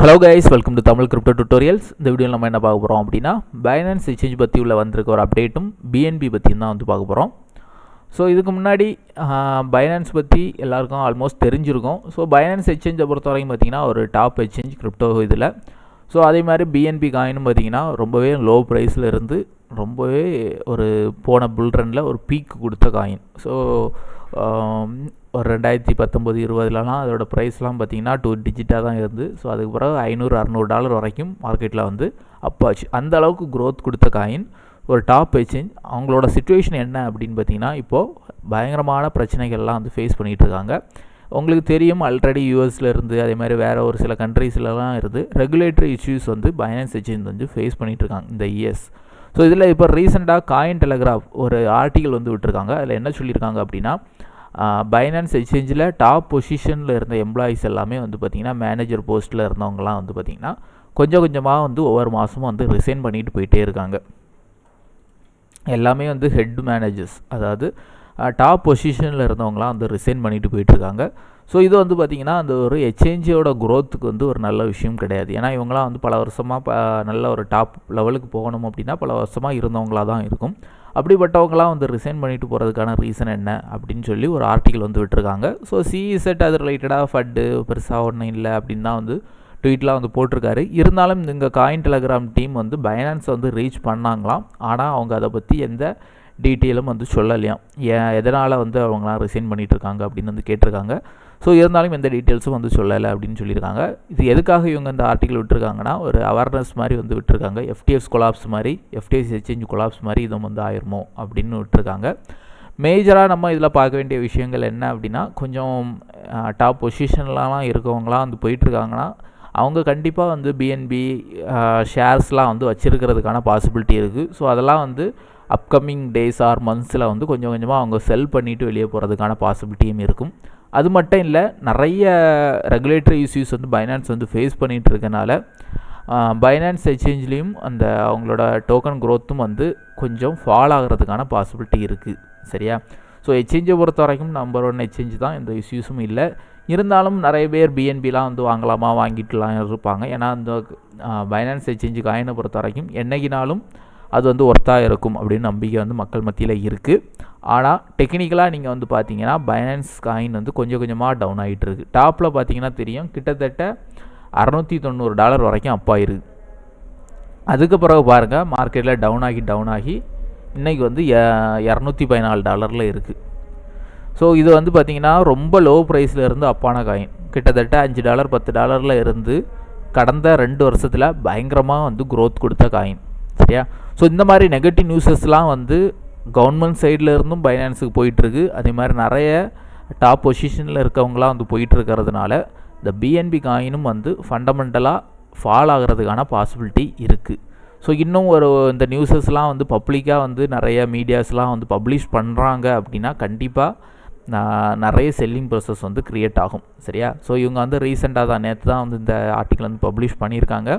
Hello guys, welcome to Tamil crypto tutorials. இந்த வீடியோவில் நம்ம என்ன பார்க்க போகிறோம் அப்படின்னா, பைனான்ஸ் எக்ஸ்சேஞ்ச் பற்றி உள்ள வந்திருக்க ஒரு அப்டேட்டும் பிஎன்பி பற்றியும் தான் வந்து பார்க்க போகிறோம். ஸோ இதுக்கு முன்னாடி பைனான்ஸ் பற்றி எல்லாருக்கும் ஆல்மோஸ்ட் தெரிஞ்சிருக்கும். ஸோ பைனான்ஸ் எக்ஸ்சேஞ்சை பொறுத்த வரைக்கும் பார்த்திங்கன்னா ஒரு டாப் எக்ஸ்சேஞ்ச் கிரிப்டோ இதில். ஸோ அதே மாதிரி பிஎன்பி காயினும் பார்த்திங்கன்னா ரொம்பவே லோ ப்ரைஸில் இருந்து ரொம்பவே ஒரு போன புல் ரனில் ஒரு பீக் கொடுத்த காயின். ஸோ ஒரு 2019-20லலாம் அதோடய ப்ரைஸ்லாம் பார்த்திங்கன்னா 2 டிஜிட்டாக தான் இருந்து. ஸோ அதுக்கு பிறகு $500-600 வரைக்கும் மார்க்கெட்டில் வந்து அப்பாச்சு. அந்த அளவுக்கு க்ரோத் கொடுத்த காயின் ஒரு டாப் எக்ஸ்சேஞ்ச். அவங்களோட சிச்சுவேஷன் என்ன அப்படின்னு பார்த்திங்கன்னா, இப்போது பயங்கரமான பிரச்சனைகள்லாம் வந்து ஃபேஸ் பண்ணிகிட்டு இருக்காங்க. உங்களுக்கு தெரியும், ஆல்ரெடி யூஎஸில் இருந்து அதே மாதிரி வேறு ஒரு சில கண்ட்ரீஸ்லாம் இருந்து ரெகுலேட்டரி இஷ்யூஸ் வந்து பைனான்ஸ் எக்ஸ்சேஞ்ச் வந்து ஃபேஸ் பண்ணிகிட்டு இருக்காங்க இந்த இயர்ஸ். ஸோ இதில் இப்போ ரீசெண்டாக காயின் டெலகிராஃப் ஒரு ஆர்டிக்கல் வந்து விட்டுருக்காங்க. அதில் என்ன சொல்லியிருக்காங்க அப்படின்னா, பைனான்ஸ் எக்ஸ்சேஞ்சில் டாப் பொசிஷனில் இருந்த எம்ப்ளாயீஸ் எல்லாமே வந்து பார்த்திங்கன்னா மேனேஜர் போஸ்ட்டில் இருந்தவங்கலாம் வந்து பார்த்திங்கன்னா கொஞ்சம் கொஞ்சமாக வந்து ஒவ்வொரு மாதமும் வந்து ரிசைன் பண்ணிட்டு போயிட்டே இருக்காங்க. எல்லாமே வந்து ஹெட் மேனேஜர்ஸ், அதாவது டாப் பொசிஷனில் இருந்தவங்களாம் வந்து ரிசைன் பண்ணிட்டு போயிட்டுருக்காங்க. ஸோ இது வந்து பார்த்திங்கன்னா அந்த ஒரு எக்ஸ்சேஞ்சோட க்ரோத்துக்கு வந்து ஒரு நல்ல விஷயம் கிடையாது. ஏன்னா இவங்களாம் வந்து பல வருஷமாக நல்ல ஒரு டாப் லெவலுக்கு போகணும் அப்படின்னா பல வருஷமாக இருந்தவங்களாக தான் இருக்கும். அப்படிப்பட்டவங்களாம் வந்து ரிசைன் பண்ணிட்டு போகிறதுக்கான ரீசன் என்ன அப்படின்னு சொல்லி ஒரு ஆர்டிக்கல் வந்து விட்டுருக்காங்க. ஸோ சிஇசெட் அது ரிலேட்டடாக ஃபட்டு பெருசாக ஒன்றும் இல்லை அப்படின்னு தான் வந்து ட்வீட்லாம் வந்து போட்டிருக்காரு. இருந்தாலும் இங்கே காயின் டெலகிராம் டீம் வந்து பைனான்ஸை வந்து ரீச் பண்ணாங்களாம். ஆனால் அவங்க அதை பற்றி எந்த டீட்டெயிலும் வந்து சொல்லலையாம். எதனால் வந்து அவங்களாம் ரிசைன் பண்ணிகிட்டு இருக்காங்க அப்படின்னு வந்து கேட்டிருக்காங்க. ஸோ இருந்தாலும் எந்த டீட்டெயில்ஸும் வந்து சொல்லலை அப்படின்னு சொல்லியிருக்காங்க. இது எதுக்காக இவங்க இந்த ஆர்டிக்கல் விட்டுருக்காங்கன்னா, ஒரு அவேர்னஸ் மாதிரி வந்து விட்டுருக்காங்க. எஃப்டிஎஸ் கொலாப்ஸ் மாதிரி, எஃப்டிஎஸ் எக்ஸ்சேஞ்ச் கொலாப்ஸ் மாதிரி இதுவும் வந்து ஆயிருமோ அப்படின்னு விட்டுருக்காங்க. மேஜராக நம்ம இதில் பார்க்க வேண்டிய விஷயங்கள் என்ன அப்படின்னா, கொஞ்சம் டாப் பொசிஷன்லாம் இருக்கவங்களாம் வந்து போயிட்டுருக்காங்கன்னா அவங்க கண்டிப்பாக வந்து பிஎன்பி ஷேர்ஸ்லாம் வந்து வச்சுருக்கிறதுக்கான பாசிபிலிட்டி இருக்குது. ஸோ அதெல்லாம் வந்து அப்கமிங் டேஸ் ஆர் மந்த்ஸில் வந்து கொஞ்சம் கொஞ்சமாக அவங்க செல் பண்ணிவிட்டு வெளியே போகிறதுக்கான பாசிபிலிட்டியும் இருக்கும். அது மட்டும் இல்லை, நிறைய ரெகுலேட்டரி இஷ்யூஸ் வந்து பைனான்ஸ் வந்து ஃபேஸ் பண்ணிகிட்டு இருக்கனால பைனான்ஸ் எக்ஸ்சேஞ்ச்லேயும் அந்த அவங்களோட டோக்கன் க்ரோத்தும் வந்து கொஞ்சம் ஃபால் ஆகிறதுக்கான பாசிபிலிட்டி இருக்குது. சரியா? ஸோ எக்ஸ்சேஞ்சை பொறுத்த வரைக்கும் நம்பர் 1 எக்ஸ்சேஞ்ச் தான், எந்த இஷ்யூஸும் இல்லை. இருந்தாலும் நிறைய பேர் பிஎன்பிலாம் வந்து வாங்கலாமா வாங்கிட்டுலாம் இருப்பாங்க. ஏன்னா அந்த பைனான்ஸ் எக்ஸ்சேஞ்சு காயினை பொறுத்த வரைக்கும் என்றைக்கினாலும் அது வந்து ஒர்த்தாக இருக்கும் அப்படின்னு நம்பிக்கை வந்து மக்கள் மத்தியில் இருக்குது. ஆனால் டெக்னிக்கலாக நீங்கள் வந்து பார்த்தீங்கன்னா பைனான்ஸ் காயின் வந்து கொஞ்சம் கொஞ்சமாக டவுன் ஆகிட்டு இருக்குது. டாப்பில் பார்த்தீங்கன்னா தெரியும், கிட்டத்தட்ட $690 வரைக்கும் அப் ஆயிருக்கு. அதுக்கு பிறகு பாருங்கள் மார்க்கெட்டில் டவுன் ஆகி இன்றைக்கி வந்து $214 இருக்குது. ஸோ இது வந்து பார்த்திங்கன்னா ரொம்ப லோ ப்ரைஸில் இருந்து அப்பான காயின். கிட்டத்தட்ட $5 $10 இருந்து கடந்த 2 வருஷத்தில் பயங்கரமாக வந்து க்ரோத் கொடுத்த காயின். சரியா? ஸோ இந்த மாதிரி நெகட்டிவ் நியூஸஸ்லாம் வந்து கவர்மெண்ட் சைடில் இருந்தும் பைனான்ஸுக்கு போயிட்டுருக்கு. அதே மாதிரி நிறைய டாப் பொசிஷனில் இருக்கவங்களாம் வந்து போயிட்டுருக்கிறதுனால இந்த பிஎன்பி காயினும் வந்து ஃபண்டமெண்டலாக ஃபால் ஆகிறதுக்கான பாசிபிலிட்டி இருக்குது. ஸோ இன்னும் இந்த நியூஸஸ்லாம் வந்து பப்ளிக்காக வந்து நிறைய மீடியாஸ்லாம் வந்து பப்ளிஷ் பண்ணுறாங்க அப்படின்னா கண்டிப்பாக நிறைய செல்லிங் ப்ராசஸ் வந்து க்ரியேட் ஆகும். சரியா? ஸோ இவங்க வந்து ரீசெண்டாக தான் நேற்று தான் வந்து இந்த ஆர்டிக்கல் வந்து பப்ளிஷ் பண்ணியிருக்காங்க.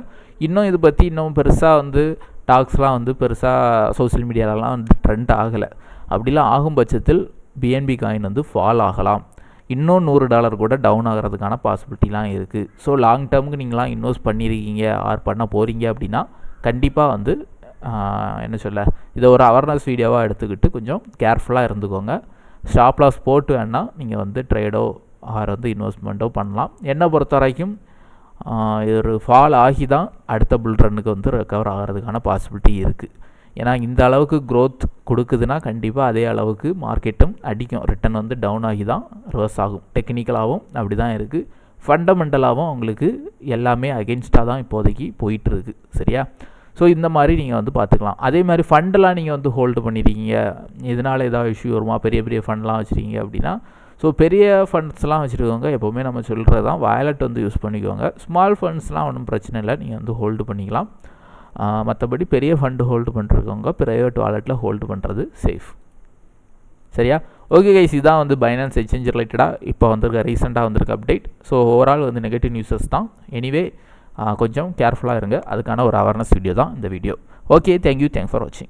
இன்னும் இது பற்றி இன்னும் பெருசாக வந்து டாக்ஸ்லாம் வந்து பெருசாக சோசியல் மீடியாலலாம் வந்து ட்ரெண்ட் ஆகலை. அப்படிலாம் ஆகும் பட்சத்தில் பிஎன்பி காயின் வந்து ஃபால் ஆகலாம். இன்னும் $100 கூட டவுன் ஆகிறதுக்கான பாசிபிலிட்டிலாம் இருக்குது. ஸோ லாங் டேர்முக்கு நீங்களாம் இன்வெஸ்ட் பண்ணியிருக்கீங்க ஆர் பண்ண போகிறீங்க அப்படின்னா கண்டிப்பாக வந்து என்ன சொல்ல, இதை ஒரு அவேர்னஸ் வீடியோவாக எடுத்துக்கிட்டு கொஞ்சம் கேர்ஃபுல்லாக இருந்துக்கோங்க. ஸ்டாப் லாஸ் போட்டு வேணால் நீங்கள் வந்து ட்ரேடோ ஆர் வந்து இன்வெஸ்ட்மெண்ட்டோ பண்ணலாம். என்னை பொறுத்த வரைக்கும் இது ஒரு ஃபால் ஆகி தான் அடுத்த புல் ரன்னுக்கு வந்து ரெக்கவர் ஆகிறதுக்கான பாசிபிலிட்டி இருக்குது. ஏன்னா இந்த அளவுக்கு க்ரோத் கொடுக்குதுன்னா கண்டிப்பாக அதே அளவுக்கு மார்க்கெட்டும் அடிக்கும். ரிட்டன் வந்து டவுன் ஆகி தான் ரிவர்ஸ் ஆகும். டெக்னிக்கலாகவும் அப்படி தான் இருக்குது. ஃபண்டமெண்டலாகவும் உங்களுக்கு எல்லாமே அகென்ஸ்டாக தான் இப்போதைக்கு போயிட்டுருக்கு. சரியா? ஸோ இந்த மாதிரி நீங்கள் வந்து பார்த்துக்கலாம். அதே மாதிரி ஃபண்டெலாம் நீங்கள் வந்து ஹோல்டு பண்ணியிருக்கீங்க, இதனால் ஏதாவது இஷ்யூ வருமா, பெரிய பெரிய ஃபண்ட்லாம் வச்சுருக்கீங்க அப்படின்னா, ஸோ பெரிய ஃபண்ட்ஸ்லாம் வச்சுருக்கவங்க எப்போவுமே நம்ம சொல்கிறது தான் வாலெட் வந்து யூஸ் பண்ணிக்கோங்க. ஸ்மால் ஃபண்ட்ஸ்லாம் ஒன்றும் பிரச்சனை இல்லை, நீங்கள் வந்து ஹோல்டு பண்ணிக்கலாம். மற்றபடி பெரிய ஃபண்டு ஹோல்டு பண்ணுறவங்க ப்ரைவேட் வாலெட்டில் ஹோல்டு பண்ணுறது சேஃப். சரியா? ஓகே கைஸ், இதான் வந்து பைனான்ஸ் எக்ஸ்சேஞ்ச் ரிலேட்டடாக இப்போ வந்திருக்க ரீசெண்டாக வந்திருக்க அப்டேட். ஸோ ஓவரால் வந்து நெகட்டிவ் நியூஸஸ் தான். எனிவே கொஞ்சம் கேர்ஃபுல்லாக இருங்க. அதுக்கான ஒரு அவேர்னஸ் வீடியோ தான் இந்த வீடியோ. ஓகே, தேங்க்யூ ஃபார் வாட்சிங்.